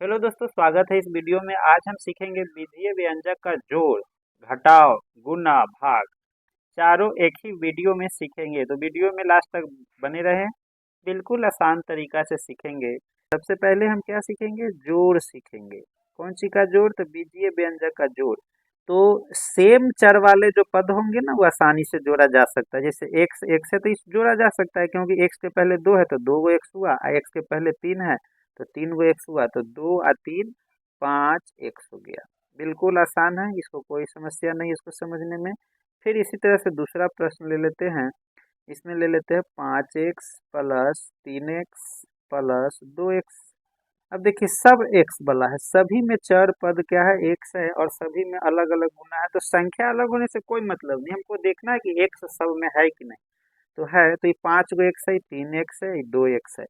Hello दोस्तों, स्वागत है इस वीडियो में। आज हम सीखेंगे बीजीय व्यंजक का जोड़, घटाव, गुणा, भाग चारों एक ही वीडियो में सीखेंगे। तो वीडियो में लास्ट तक बने रहें। बिल्कुल आसान तरीका से सीखेंगे। सबसे पहले हम क्या सीखेंगे? जोड़ सीखेंगे। कौन सी का जोड़? तो बीजीय व्यंजक का जोड़। तो सेम चर वाले जो पद होंगे ना, वो आसानी से जोड़ा जा सकता है। जैसे एक्स, एक से तो इस जोड़ा जा सकता है, क्योंकि एक्स के पहले दो है तो दो गो एक्स हुआ। एक्स के पहले तीन है तो तीन गो एक्स हुआ, तो दो आ तीन पाँच एक्स हो गया। बिल्कुल आसान है, इसको कोई समस्या नहीं इसको समझने में। फिर इसी तरह से दूसरा प्रश्न ले लेते हैं। इसमें ले लेते हैं 5x plus 3x plus 2x। अब देखिए, सब एक्स वाला है, सभी में चर पद क्या है? एक्स है, और सभी में अलग अलग गुना है। तो संख्या अलग होने से कोई मतलब नहीं, हमको देखना है कि एक्स सब में है कि नहीं। तो है, तो ये पाँच गो एक्स है, तीन एक्स है, दो एक्स है।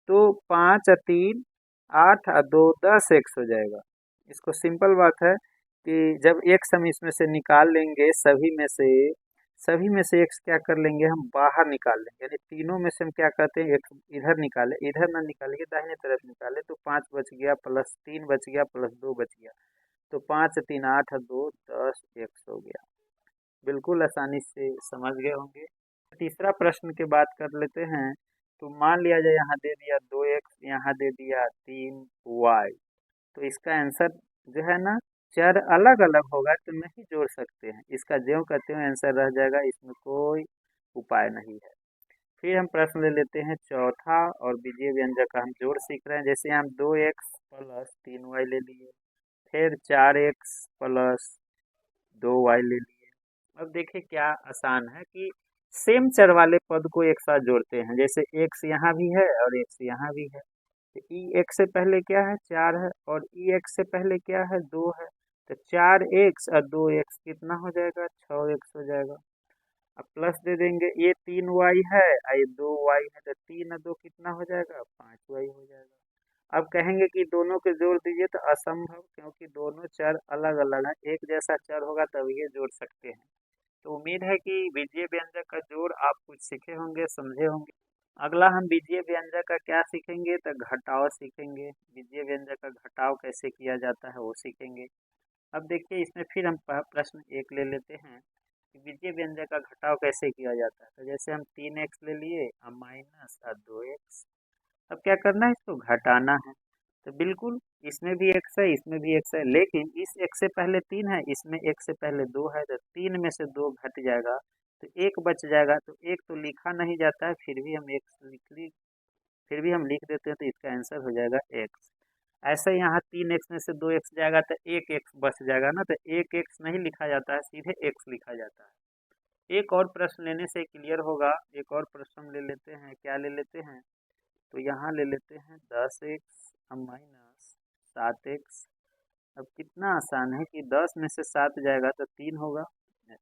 तो पाँच और तीन आठ और दो 10 एक्स हो जाएगा। इसको सिंपल बात है कि जब एक्स हम इसमें से निकाल लेंगे, सभी में से एक्स क्या कर लेंगे? हम बाहर निकाल लेंगे। यानी तीनों में से हम क्या करते हैं? एक्स इधर निकाले, इधर ना निकालिए, दाहिने तरफ निकाले। तो पाँच बच गया, प्लस तीन बच गया, प्लस दो बच गया। तो पाँच तीन आठ और दो 10 एक्स हो गया। बिल्कुल आसानी से समझ गए होंगे। तीसरा प्रश्न की बात कर लेते हैं। तो मान लिया जाए यहाँ दे दिया 2x, यहाँ दे दिया 3y। तो इसका आंसर जो है ना, चर अलग अलग होगा तो नहीं जोड़ सकते हैं। इसका ज्यों कहते हुए आंसर रह जाएगा, इसमें कोई उपाय नहीं है। फिर हम प्रश्न ले लेते हैं चौथा, और बीजीय व्यंजक का हम जोड़ सीख रहे हैं। जैसे हम 2x प्लस 3y ले लिए, फिर 4x प्लस 2y ले लिए। अब देखिए क्या आसान है कि सेम चर वाले पद को एक साथ जोड़ते हैं। जैसे एक्स यहाँ भी है और एक्स यहाँ भी है, तो ई एक्स से पहले क्या है? चार है, और ई एक्स से पहले क्या है? दो है। तो 4x और 2x कितना हो जाएगा? 6x हो जाएगा। अब प्लस दे देंगे, ये 3y है और ये 2y है, तो 3 और 2 कितना हो जाएगा? 5y हो जाएगा। अब कहेंगे कि दोनों के जोड़ दीजिए, तो असंभव, क्योंकि दोनों चर अलग अलग है। एक जैसा चर होगा तब ये जोड़ सकते हैं। तो उम्मीद है कि बीजीय व्यंजक का जोड़ आप कुछ सीखे होंगे, समझे होंगे। अगला हम बीजीय व्यंजक का क्या सीखेंगे? तो घटाव सीखेंगे। बीजीय व्यंजक का घटाव कैसे किया जाता है वो सीखेंगे। अब देखिए, इसमें फिर हम प्रश्न एक ले लेते हैं कि बीजीय व्यंजक का घटाव कैसे किया जाता है। तो जैसे हम 3x ले लिए और माइनस और 2x। अब क्या करना है? इसको घटाना है। तो बिल्कुल, इसमें भी एक्स है, इसमें भी एक्स है, लेकिन इस एक्स से पहले तीन है, इसमें एक से पहले दो है। तो तीन में से दो घट जाएगा, तो एक बच जाएगा। तो एक तो लिखा नहीं जाता है, फिर भी हम लिख देते हैं, तो इसका आंसर हो जाएगा एक्स। ऐसे यहाँ 3x में से 2x जाएगा तो एक एक्स बच जाएगा ना, तो एक एक्स नहीं लिखा जाता है, सीधे एक्स लिखा जाता है। एक और प्रश्न लेने से क्लियर होगा। एक और प्रश्न हम ले लेते हैं। क्या ले लेते हैं? तो यहाँ ले लेते हैं 10x माइनस 7x। अब कितना आसान है कि 10 में से 7 जाएगा तो 3 होगा।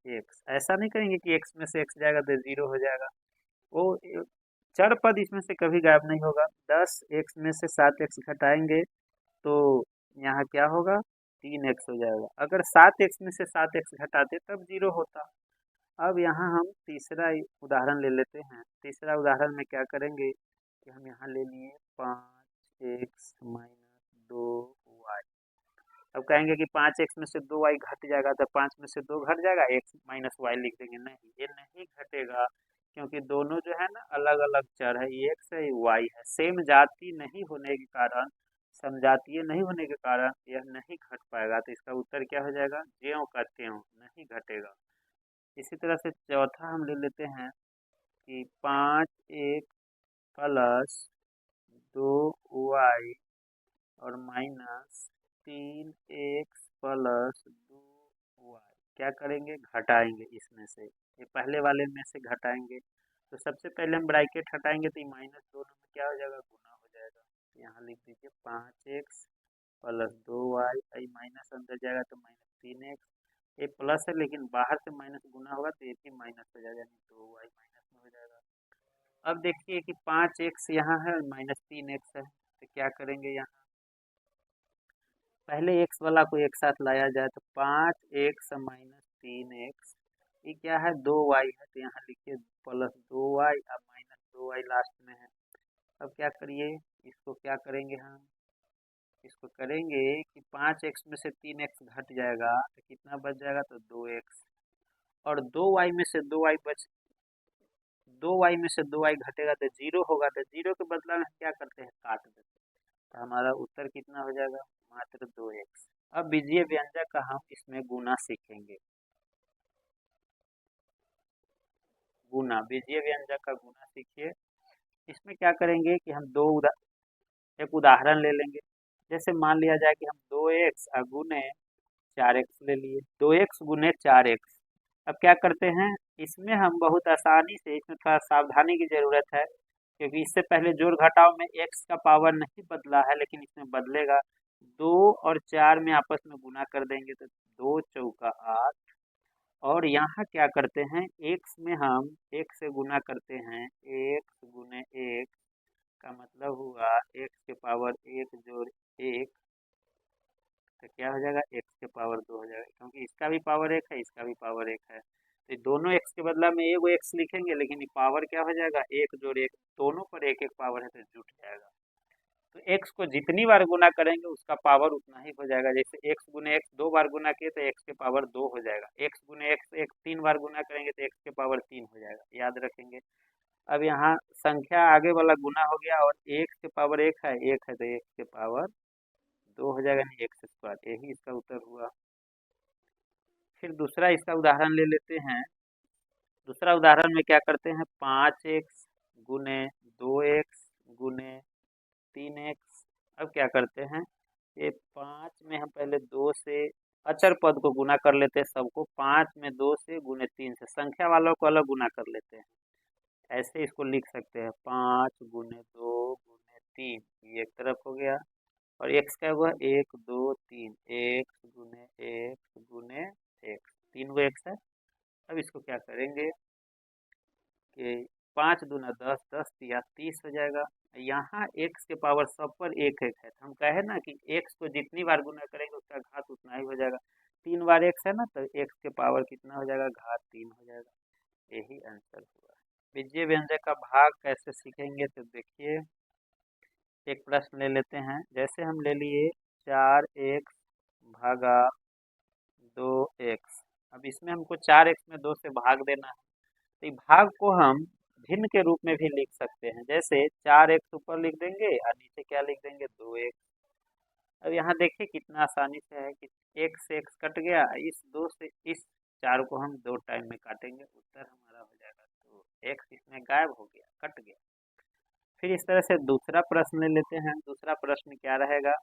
एक्स ऐसा नहीं करेंगे कि एक्स में से एक्स जाएगा तो 0 हो जाएगा। वो चर पद इसमें से कभी गायब नहीं होगा। 10x में से 7x घटाएंगे तो यहाँ क्या होगा? 3x हो जाएगा। अगर 7x में से 7x घटाते तब 0 होता। अब यहाँ हम तीसरा उदाहरण ले लेते हैं। तीसरा उदाहरण में क्या करेंगे कि हम यहाँ ले लिए 5x माइनस 2y। अब कहेंगे कि 5x में से 2y घट जाएगा, तो 5 में से 2 घट जाएगा, x माइनस वाई लिख देंगे। नहीं, ये नहीं घटेगा, क्योंकि दोनों जो है ना अलग अलग चर है, ये x है ये y है। सेम जाति नहीं होने के कारण, समजातीय नहीं होने के कारण यह नहीं घट पाएगा। तो इसका उत्तर क्या हो जाएगा? ज्यों का त्यों, नहीं घटेगा। इसी तरह से चौथा हम ले लेते हैं कि 5x प्लस 2y और माइनस 3x प्लस 2y। क्या करेंगे? घटाएंगे इसमें से, ये पहले वाले में से घटाएंगे। तो सबसे पहले हम ब्रैकेट हटाएंगे, तो ये माइनस दोनों में क्या हो जाएगा? गुना हो जाएगा। तो यहाँ लिख दीजिए 5x प्लस 2y। माइनस अंदर जाएगा तो माइनस 3x। ये प्लस है लेकिन बाहर से माइनस गुना होगा तो ये भी माइनस हो जाएगा, यानी 2y माइनस में हो जाएगा। अब देखिए कि 5x यहाँ है और माइनस 3x है, तो क्या करेंगे? यहाँ पहले x वाला को एक साथ लाया जाए, तो 5x माइनस 3x। ये क्या है? 2y है, तो यहाँ लिखिए प्लस 2y और माइनस 2y लास्ट में है। अब क्या करिए? इसको क्या करेंगे हम? इसको करेंगे कि 5x में से 3x घट जाएगा तो कितना बच जाएगा, तो 2x। और 2y में से 2y में से 2y घटेगा तो 0 होगा, तो 0 के बदला में क्या करते हैं, काट देते हैं। तो हमारा उत्तर कितना हो जाएगा, मात्र 2x। अब बीजीय व्यंजक का हम इसमें गुना सीखेंगे। गुना, बीजीय व्यंजक का गुना सीखिए। इसमें क्या करेंगे कि हम एक उदाहरण ले लेंगे। जैसे मान लिया जाए कि हम 2x गुने 4x ले लिए, 2x गुने 4x। अब क्या करते हैं, इसमें हम बहुत आसानी से, इसमें थोड़ा सावधानी की जरूरत है, क्योंकि इससे पहले जोड़ घटाव में x का पावर नहीं बदला है, लेकिन इसमें बदलेगा। 2 और 4 में आपस में गुना कर देंगे तो 2 चौका 8। और यहाँ क्या करते हैं, x में हम 1 से गुना करते हैं, 1 गुने 1 का मतलब हुआ x के पावर 1 जोड़ 1, तो क्या हो जाएगा, x के पावर 2 हो जाएगा, क्योंकि इसका भी पावर 1 है, इसका भी पावर 1 है। तो दोनों x के बदला में एगो x लिखेंगे, लेकिन ये पावर क्या हो जाएगा, 1 जोड़ 1, दोनों पर एक एक पावर है तो जुट जाएगा। तो x को जितनी बार गुना करेंगे उसका पावर उतना ही हो जाएगा। जैसे x गुने x 2 बार गुना किए तो x के पावर 2 हो जाएगा, x गुने x 3 बार गुना करेंगे तो x के पावर 3 हो जाएगा, याद रखेंगे। अब यहाँ संख्या आगे वाला गुना हो गया और x के पावर 1 है, 1 है तो x के पावर 2 हो जाएगा, यानी x स्क्वायर। यही इसका उत्तर हुआ। फिर दूसरा इसका उदाहरण ले लेते हैं। दूसरा उदाहरण में क्या करते हैं, 5x गुने 2x गुने 3x। अब क्या करते हैं, ये 5 में हम पहले 2 से अचर पद को गुना कर लेते हैं सबको, 5 में 2 से गुने 3 से, संख्या वालों को अलग गुना कर लेते हैं। ऐसे इसको लिख सकते हैं, 5 गुने 2 गुने 3, ये एक तरफ हो गया। और x क्या हुआ, 1 2 3, x गुने x गुने x, 3 गो x है। अब इसको क्या करेंगे कि 5 दूना 10, 10 या 30 हो जाएगा। यहाँ x के पावर सब पर एक एक है, तो हम कहे ना कि x को जितनी बार गुना करेंगे उसका घात उतना ही हो जाएगा। 3 बार x है ना, तो x के पावर कितना हो जाएगा, घात 3 हो जाएगा। यही आंसर हुआ। बीजीय व्यंजक का भाग कैसे सीखेंगे, तो देखिए एक प्रश्न ले लेते हैं। जैसे हम ले लिए 4x भागा 2x। अब इसमें हमको 4x में 2 से भाग देना है, तो भाग को हम भिन्न के रूप में भी लिख सकते हैं। जैसे 4x ऊपर लिख देंगे और नीचे क्या लिख देंगे, 2x। अब यहाँ देखिए कितना आसानी से है कि x से x कट गया, इस 2 से इस 4 को हम 2 टाइम में काटेंगे, उत्तर हमारा हो जाएगा। तो x इसमें गायब हो गया, कट गया। फिर इस तरह से दूसरा प्रश्न ले लेते हैं। दूसरा प्रश्न क्या रहेगा,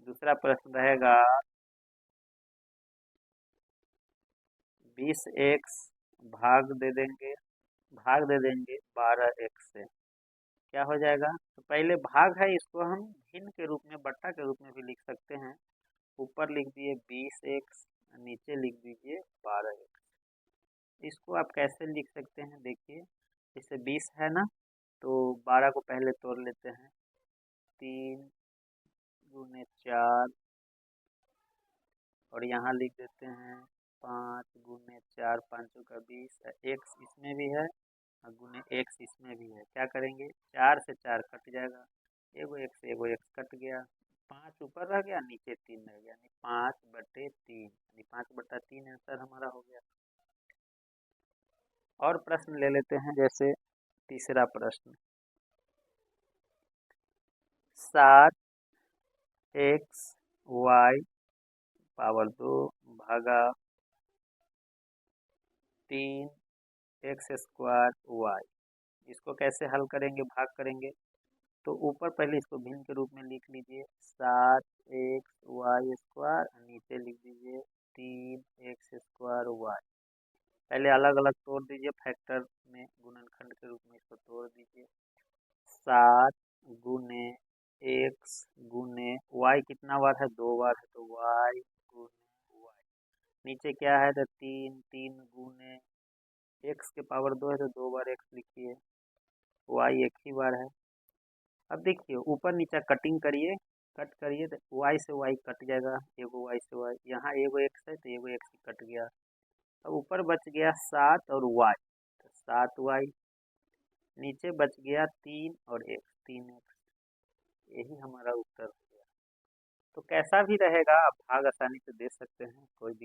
दूसरा प्रश्न रहेगा 20x भाग दे देंगे 12x से, क्या हो जाएगा। तो पहले भाग है, इसको हम भिन्न के रूप में, बट्टा के रूप में भी लिख सकते हैं। ऊपर लिख दिए 20x, नीचे लिख दीजिए 12x। इसको आप कैसे लिख सकते हैं, देखिए जैसे 20 है ना, तो 12 को पहले तोड़ लेते हैं, 3 गुने 4, और यहाँ लिख देते हैं 5 गुने 4, 5 का 20, x इसमें भी है और गुने x इसमें भी है। क्या करेंगे, 4 से 4 कट जाएगा, एगो x कट गया, 5 ऊपर रह गया, नीचे 3 रह गया, यानी 5/3, यानी 5/3 आंसर हमारा हो गया। और प्रश्न ले लेते हैं, जैसे तीसरा प्रश्न 7xy पावर 2 भागा 3x स्क्वायर y। इसको कैसे हल करेंगे, भाग करेंगे। तो ऊपर पहले इसको भिन्न के रूप में लिख लीजिए, 7xy स्क्वायर, नीचे लिख दीजिए 3x स्क्वायर y। पहले अलग अलग तोड़ दीजिए, फैक्टर में गुणनखंड के रूप में इसको तोड़ दीजिए। 7 गुने x गुने y, कितना बार है, 2 बार है, तो y गुने y। नीचे क्या है, तो 3 गुने x के पावर 2 है, तो 2 बार x लिखिए, y एक ही बार है। अब देखिए ऊपर नीचे कटिंग करिए, कट करिए तो y से y कट जाएगा, एगो y से y, यहाँ एगो x है तो एगो x कट गया। अब ऊपर बच गया 7 और y, तो 7y, नीचे बच गया 3 और x, 3x। यही हमारा उत्तर हो गया। तो कैसा भी रहेगा आप भाग आसानी से दे सकते हैं, कोई दिक्कत